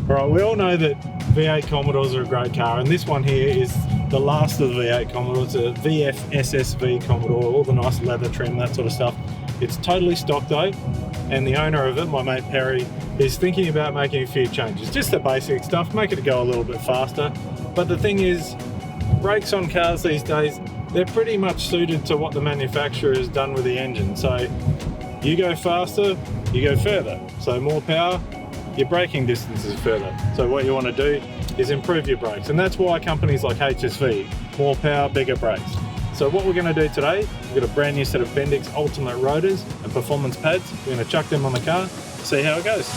All right, we all know that V8 Commodores are a great car, and this one here is the last of the V8 Commodores, a VF SSV Commodore, all the nice leather trim, that sort of stuff. It's totally stock though, and the owner of it, my mate Perry, is thinking about making a few changes. Just the basic stuff, make it go a little bit faster. But the thing is, brakes on cars these days, they're pretty much suited to what the manufacturer has done with the engine. So you go faster, you go further. So more power, your braking distance is further. So what you want to do is improve your brakes. And that's why companies like HSV, more power, bigger brakes. So what we're going to do today, we've got a brand new set of Bendix Ultimate rotors and performance pads. We're going to chuck them on the car, see how it goes.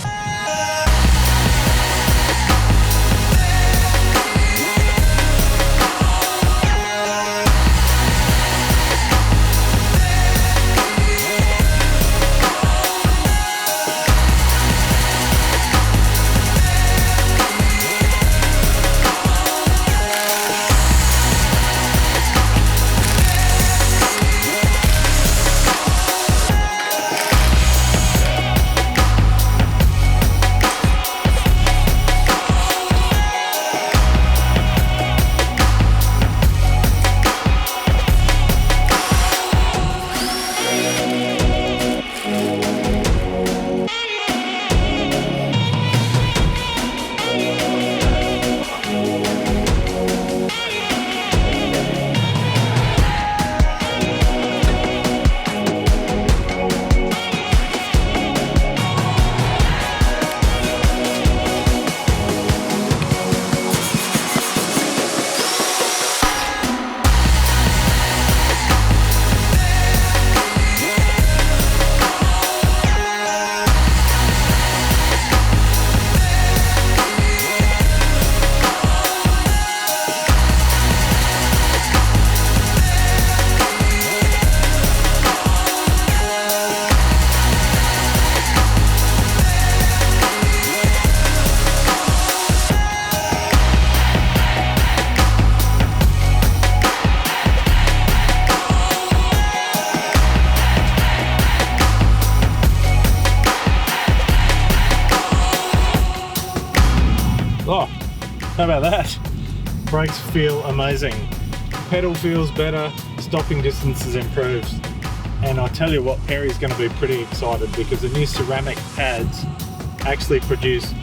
Oh, how about that? Brakes feel amazing. Pedal feels better, stopping distance is improved. And I tell you what, Perry's going to be pretty excited because the new ceramic pads actually produce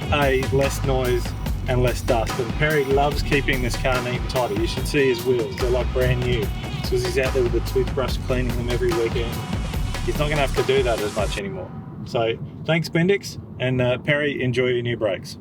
less noise and less dust. And Perry loves keeping this car neat and tidy. You should see his wheels, they're like brand new. Because he's out there with a toothbrush cleaning them every weekend. He's not going to have to do that as much anymore. So thanks Bendix, and Perry, enjoy your new brakes.